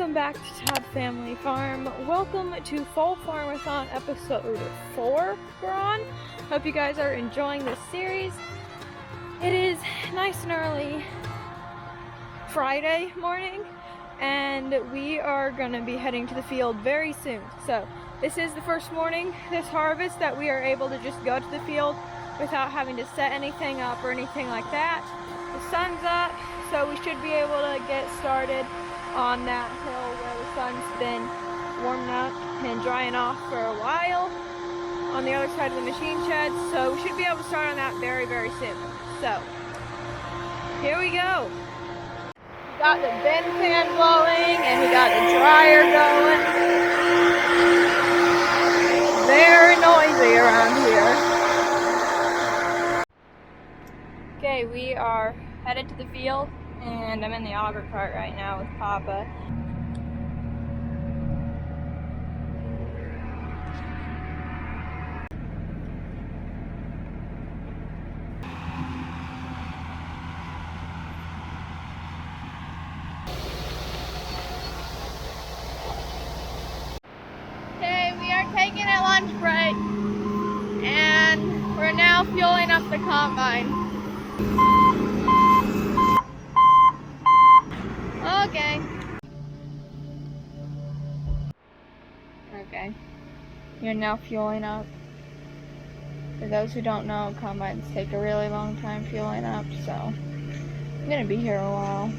Welcome back to Todd Family Farm. Welcome to Fall Farmathon episode 4 we're on. Hope you guys are enjoying this series. It is nice and early Friday morning and we are going to be heading to the field very soon. So this is the first morning this harvest that we are able to just go to the field without having to set anything up or anything like that. The sun's up, so we should be able to get started on that hill where the sun's been warming up and drying off for a while on the other side of the machine shed. So we should be able to start on that very, very soon. So here we go. We got the bin fan blowing and we got the dryer going. Very noisy around here. Okay, we are headed to the field. And I'm in the auger cart right now with Papa. Okay, we are taking a lunch break. And we're now fueling up the combine. Okay, you're now fueling up. For those who don't know, combines take a really long time fueling up, so I'm gonna be here a while.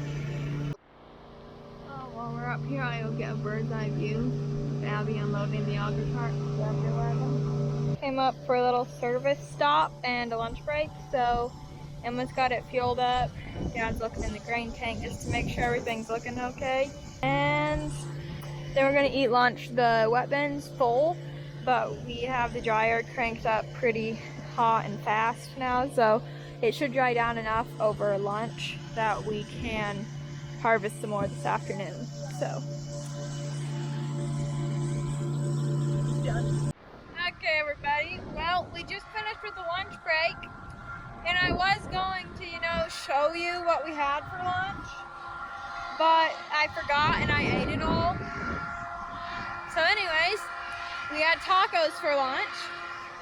Oh, while we're up here, I'll get a bird's eye view of Abby unloading the auger cart. Came up for a little service stop and a lunch break, so Emma's got it fueled up. Dad's looking in the grain tank just to make sure everything's looking okay. And then we're going to eat lunch. The wet bin's full, but we have the dryer cranked up pretty hot and fast now, so it should dry down enough over lunch that we can harvest some more this afternoon. So, done. Okay, everybody. Well, we just finished with the lunch break, and I was going to, show you what we had for lunch, but I forgot and I ate it all. So anyways, we had tacos for lunch.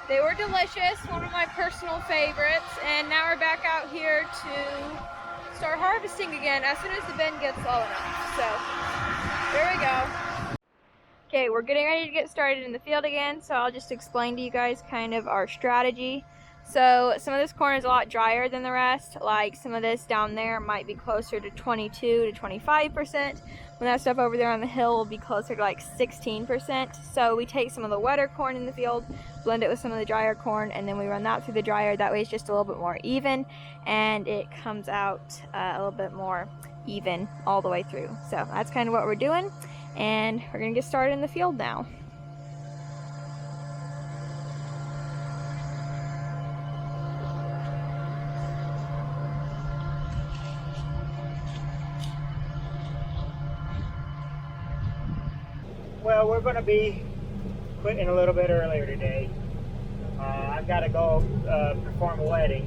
They were delicious, one of my personal favorites, and now we're back out here to start harvesting again as soon as the bin gets low enough. So, there we go. Okay, we're getting ready to get started in the field again, so I'll just explain to you guys kind of our strategy. So some of this corn is a lot drier than the rest, like some of this down there might be closer to 22 to 25%, when that stuff over there on the hill will be closer to like 16%. So we take some of the wetter corn in the field, blend it with some of the drier corn, and then we run that through the dryer. That way it's just a little bit more even, and it comes out a little bit more even all the way through. So that's kind of what we're doing, and we're gonna get started in the field now. Well, we're going to be quitting a little bit earlier today. I've got to go perform a wedding.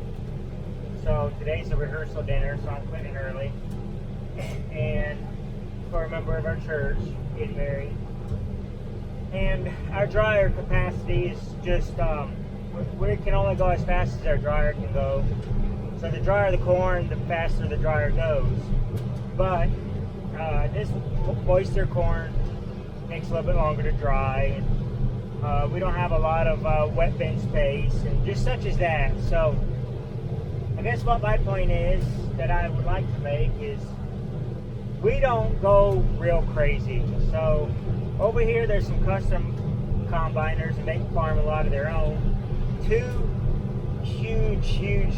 So today's a rehearsal dinner, so I'm quitting early. And for a member of our church getting married. And our dryer capacity is just, we can only go as fast as our dryer can go. So the drier the corn, the faster the dryer goes. But this moisture corn takes a little bit longer to dry, and we don't have a lot of wet bin space and just such as that. So I guess what my point is that I would like to make is we don't go real crazy. So over here there's some custom combiners and they can farm a lot of their own. 2 huge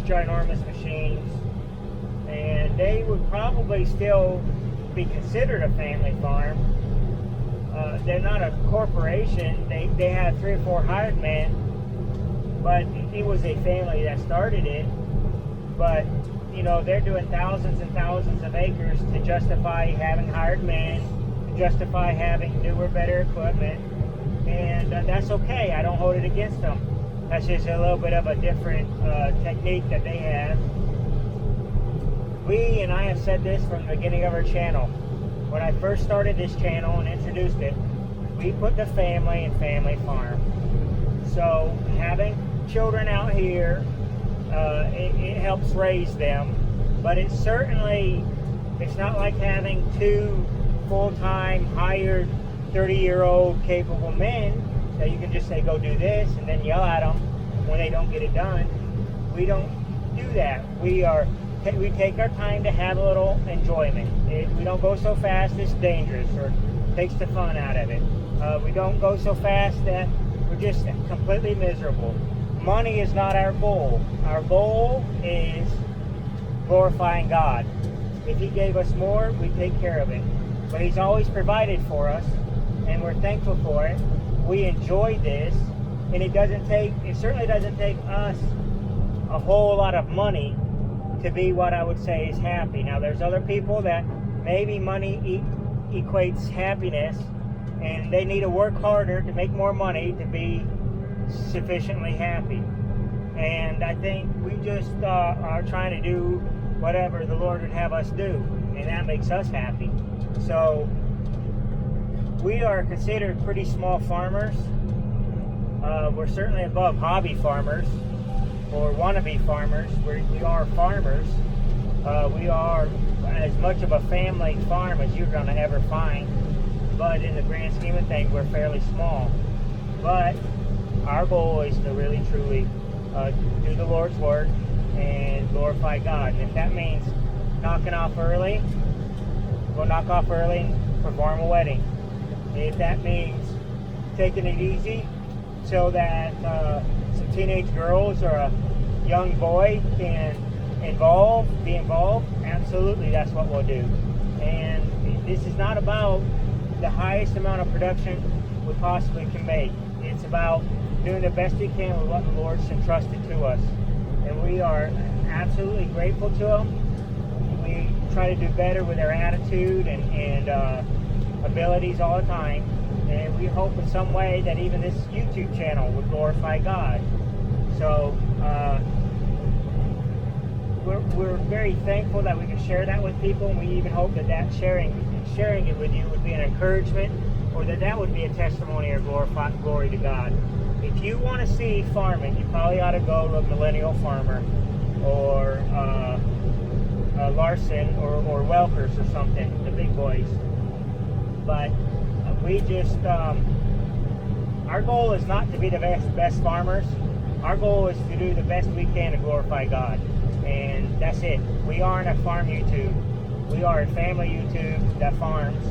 ginormous machines, and they would probably still be considered a family farm. They're not a corporation. They have 3 or 4 hired men, but it was a family that started it. But they're doing thousands and thousands of acres to justify having hired men, to justify having newer, better equipment, and that's okay. I don't hold it against them. That's just a little bit of a different technique that they have. We, and I have said this from the beginning of our channel, when I first started this channel and introduced it, we put the family and family farm. So having children out here, it helps raise them, but it's not like having two full-time hired 30-year-old capable men that you can just say go do this and then yell at them when they don't get it done. We don't do that. We take our time to have a little enjoyment. We don't go so fast it's dangerous or takes the fun out of it. We don't go so fast that we're just completely miserable. Money is not our goal. Our goal is glorifying God. If He gave us more, we take care of it. But He's always provided for us, and we're thankful for it. We enjoy this, and it certainly doesn't take us a whole lot of money to be what I would say is happy. Now, there's other people that maybe money equates happiness, and they need to work harder to make more money to be sufficiently happy. And I think we just are trying to do whatever the Lord would have us do, and that makes us happy. So we are considered pretty small farmers. We're certainly above hobby farmers or wannabe farmers. We are farmers. We are as much of a family farm as you're going to ever find, but in the grand scheme of things, we're fairly small. But our goal is to really truly do the Lord's work and glorify God. And if that means knocking off early, we'll knock off early and perform a wedding. If that means taking it easy so that some teenage girls or a young boy can be involved, absolutely, that's what we'll do. And this is not about the highest amount of production we possibly can make. It's about doing the best we can with what the Lord's entrusted to us. And we are absolutely grateful to Him. We try to do better with our attitude and abilities all the time. And we hope in some way that even this YouTube channel would glorify God. So we're very thankful that we can share that with people, and we even hope that sharing it with you would be an encouragement, or that would be a testimony or glory to God. If you want to see farming, you probably ought to go to a Millennial Farmer or Larson or Welkers or something, the big boys. But we just, our goal is not to be the best farmers. Our goal is to do the best we can to glorify God. And that's it. We aren't a farm YouTube. We are a family YouTube that farms.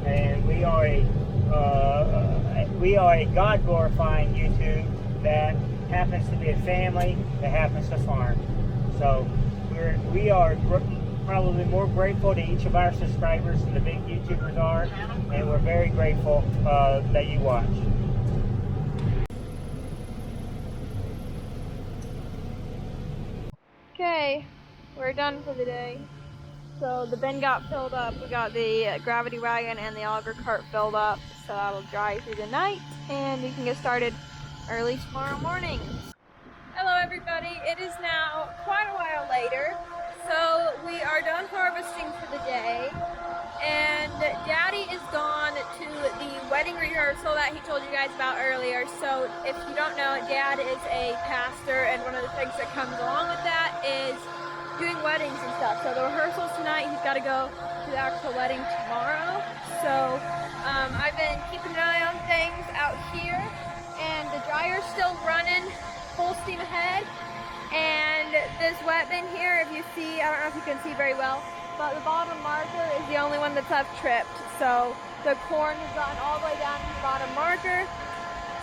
And we are a God-glorifying YouTube that happens to be a family that happens to farm. So we are probably more grateful to each of our subscribers than the big YouTubers are, and we're very grateful that you watch. Okay, we're done for the day. So the bin got filled up. We got the gravity wagon and the auger cart filled up, so that'll dry through the night, and we can get started early tomorrow morning. Hello everybody, it is now quite a while later, so we are done harvesting for the day, and Daddy is gone to the wedding rehearsal that he told you guys about earlier. So if you don't know, Dad is a pastor, and one of the things that comes along with that is doing weddings and stuff. So the rehearsal's tonight, he's got to go to the actual wedding tomorrow. So I've been keeping an eye on things out here, and the dryer's still running full steam ahead. And this wet bin here, if you see, I don't know if you can see very well, but the bottom marker is the only one that's left tripped. So the corn has gotten all the way down to the bottom marker.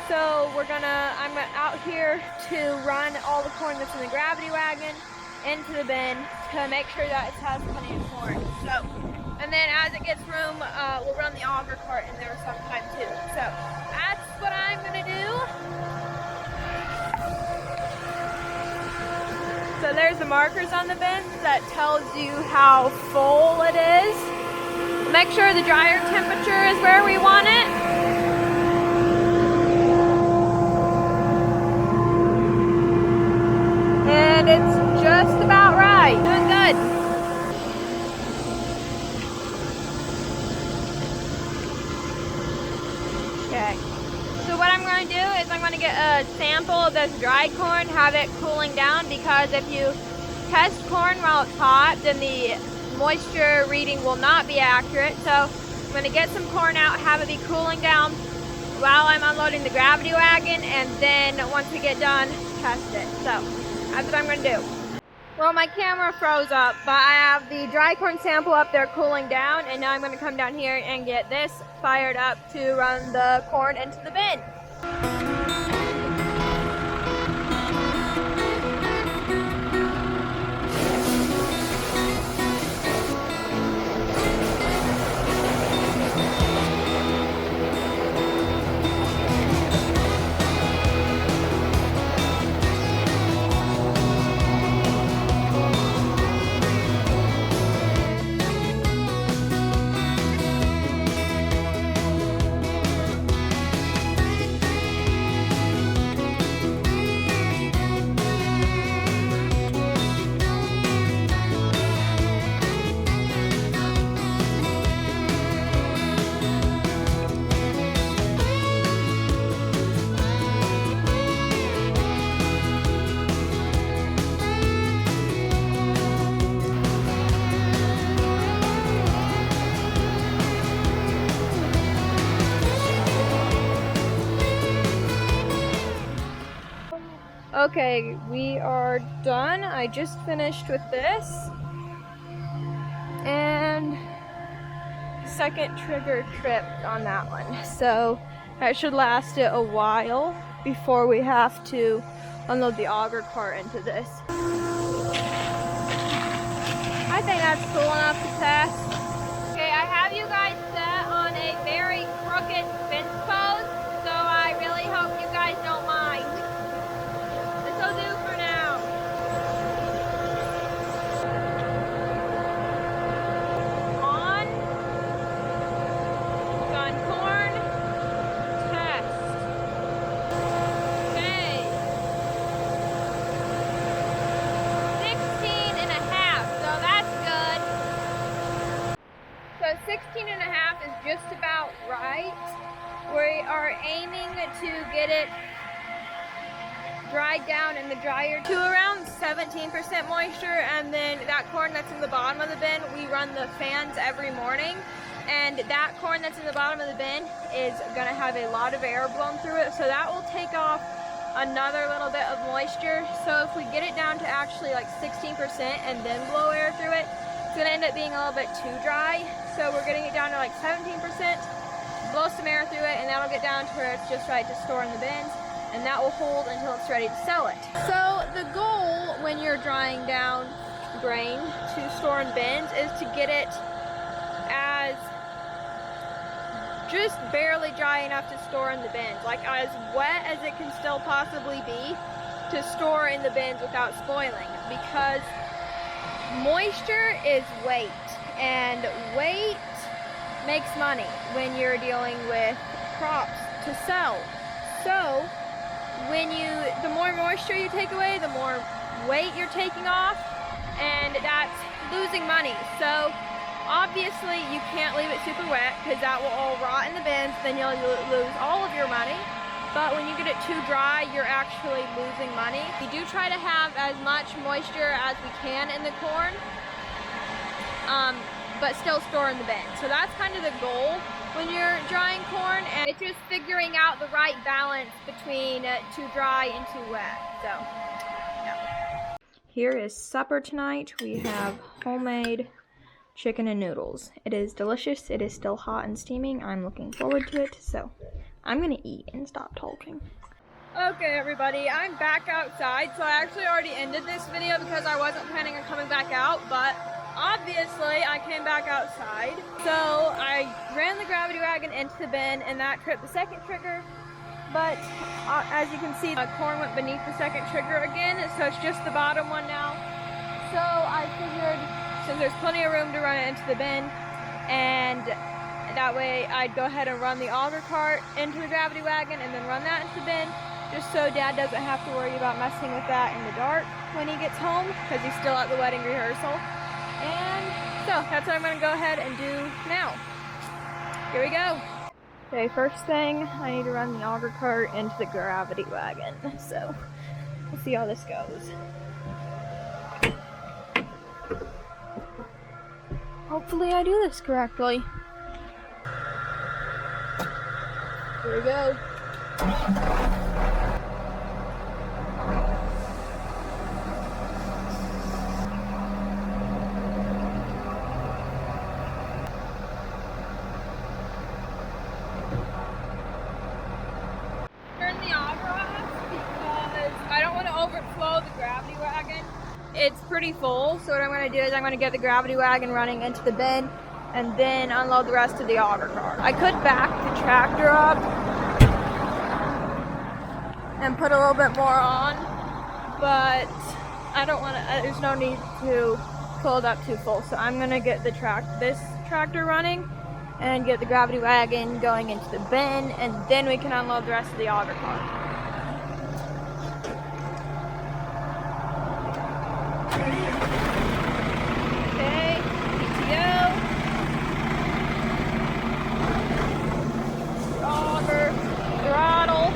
So I'm out here to run all the corn that's in the gravity wagon into the bin to make sure that it has plenty of corn. So, and then as it gets room, we'll run the auger cart in there sometime too. So that's what I'm gonna do. So there's the markers on the bins that tells you how full it is. Make sure the dryer temperature is where we want it. And it's just about right. Doing good. sample of this dry corn, have it cooling down, because if you test corn while it's hot, then the moisture reading will not be accurate. So I'm going to get some corn out, have it be cooling down while I'm unloading the gravity wagon, and then once we get done, test it. So that's what I'm going to do. Well, my camera froze up, but I have the dry corn sample up there cooling down, and now I'm going to come down here and get this fired up to run the corn into the bin. Okay, we are done. I just finished with this. And second trigger tripped on that one. So that should last it a while before we have to unload the auger cart into this. I think that's cool enough to test. Okay, I have you guys set on a very crooked fence post, so I really hope you guys don't mind. This'll do for now. On. Gun corn. Test. Okay. 16 and a half, so that's good. So 16 and a half is just about right. We are aiming to get it dried down in the dryer to around 17% moisture, and then that corn that's in the bottom of the bin, we run the fans every morning, and that corn that's in the bottom of the bin is going to have a lot of air blown through it, so that will take off another little bit of moisture. So if we get it down to actually like 16% and then blow air through it, it's going to end up being a little bit too dry. So we're getting it down to like 17%, blow some air through it, and that'll get down to where it's just right to store in the bins, and that will hold until it's ready to sell it. So the goal when you're drying down grain to store in bins is to get it as just barely dry enough to store in the bins, like as wet as it can still possibly be to store in the bins without spoiling, because moisture is weight, and weight makes money when you're dealing with crops to sell. So the more moisture you take away, the more weight you're taking off, and that's losing money. So obviously you can't leave it super wet, because that will all rot in the bins, then you'll lose all of your money. But when you get it too dry, you're actually losing money. We do try to have as much moisture as we can in the corn, but still store in the bin. So that's kind of the goal when you're drying corn, and it's just figuring out the right balance between too dry and too wet. So, yeah. Here is supper tonight. We have homemade chicken and noodles. It is delicious. It is still hot and steaming. I'm looking forward to it. So I'm gonna eat and stop talking. Okay, everybody, I'm back outside. So I actually already ended this video because I wasn't planning on coming back out, but obviously I came back outside. So I ran the gravity wagon into the bin, and that tripped the second trigger. But as you can see, the corn went beneath the second trigger again, so it's just the bottom one now. So I figured, since there's plenty of room to run it into the bin, and that way I'd go ahead and run the auger cart into the gravity wagon and then run that into the bin, just so Dad doesn't have to worry about messing with that in the dark when he gets home, because he's still at the wedding rehearsal. And so that's what I'm going to go ahead and do now. Here we go. Okay, first thing, I need to run the auger cart into the gravity wagon, so we'll see how this goes. Hopefully I do this correctly. Here we go. Turn the auger off because I don't want to overflow the gravity wagon. It's pretty full, so what I'm going to do is I'm going to get the gravity wagon running into the bin and then unload the rest of the auger car. I could back the tractor up and put a little bit more on, but I don't want to, there's no need to fill it up too full, so I'm going to get the this tractor running and get the gravity wagon going into the bin, and then we can unload the rest of the auger car. Okay, PTO, auger, throttle.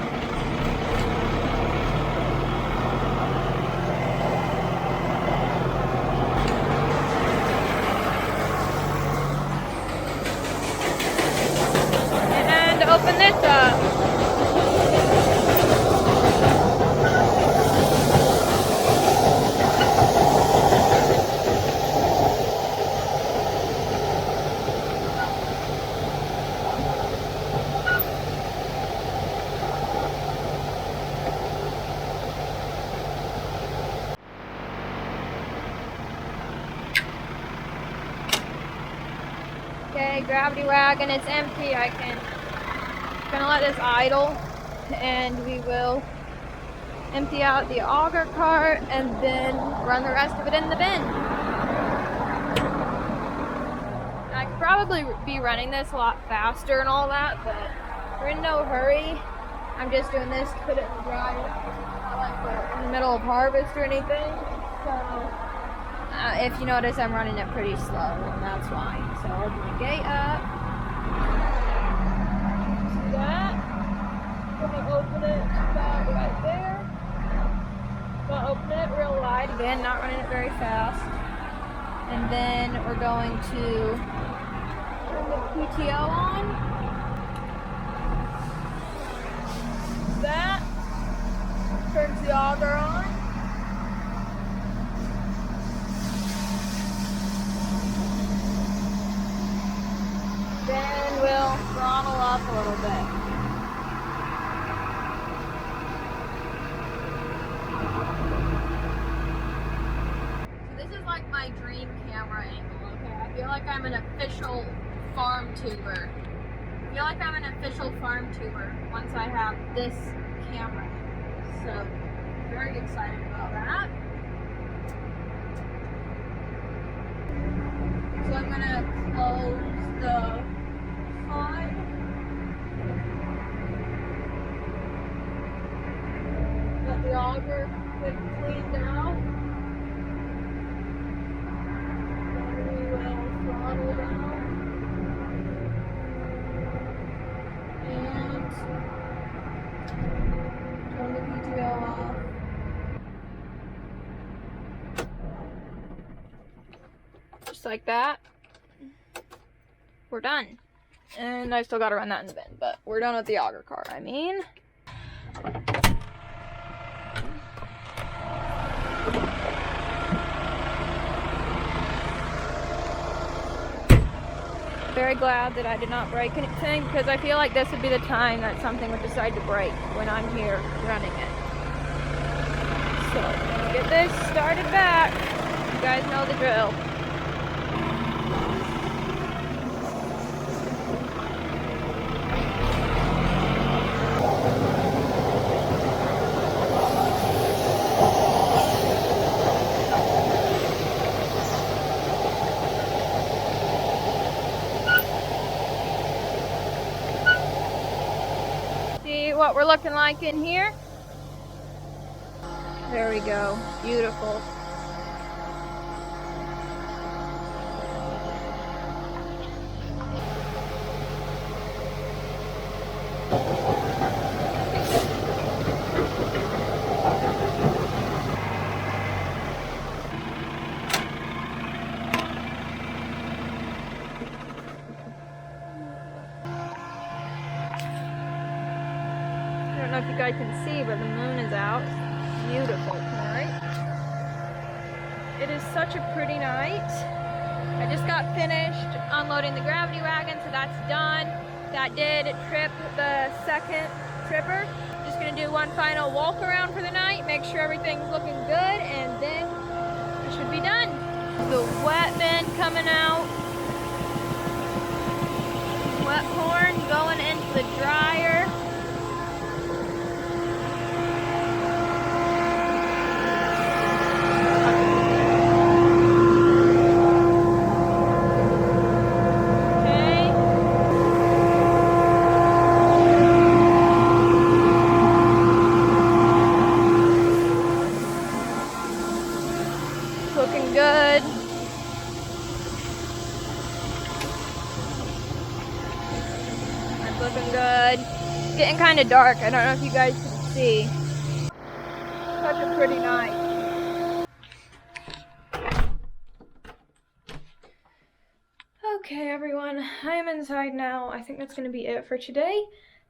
And open this up. Okay, gravity wagon, it's empty. I'm gonna let this idle and we will empty out the auger cart and then run the rest of it in the bin. I could probably be running this a lot faster and all that, but we're in no hurry. I'm just doing this to put it in the dryer. Not like we're in the middle of harvest or anything. So if you notice, I'm running it pretty slow, and that's why. So I'll open the gate up. See that? I'm gonna open it about right there. I'm gonna open it real wide again, not running it very fast. And then we're going to turn the PTO on. That turns the auger on. Then we'll throttle up a little bit. So this is like my dream camera angle, okay? I feel like I'm an official farm tuber. I feel like I'm an official farm tuber once I have this camera. So, very excited about that. So I'm gonna close the pod. Let the auger get cleaned out. Then we will throttle down. And turn the PTO off. Just like that. We're done. And I still gotta run that in the bin, but we're done with the auger car. I mean, very glad that I did not break anything, because I feel like this would be the time that something would decide to break when I'm here running it. So, let's get this started back. You guys know the drill. What we're looking like in here. There we go. Beautiful. you guys can see, but the moon is out. It's beautiful tonight. It is such a pretty night. I just got finished unloading the gravity wagon, so that's done. That did trip the second tripper. Just gonna do one final walk around for the night, make sure everything's looking good, and then it should be done. The wet bin coming out. Wet corn going into the dryer. Looking good. That's looking good. It's getting kind of dark. I don't know if you guys can see. Such a pretty night. Okay, everyone. I am inside now. I think that's going to be it for today.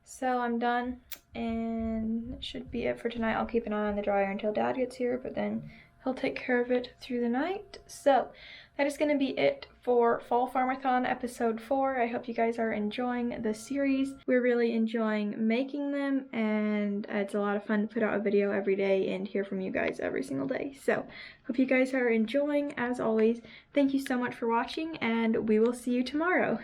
So I'm done. And it should be it for tonight. I'll keep an eye on the dryer until Dad gets here, but then he'll take care of it through the night. So that is going to be it for Fall Farmathon episode 4. I hope you guys are enjoying the series. We're really enjoying making them, and it's a lot of fun to put out a video every day and hear from you guys every single day. So hope you guys are enjoying. As always, thank you so much for watching, and we will see you tomorrow.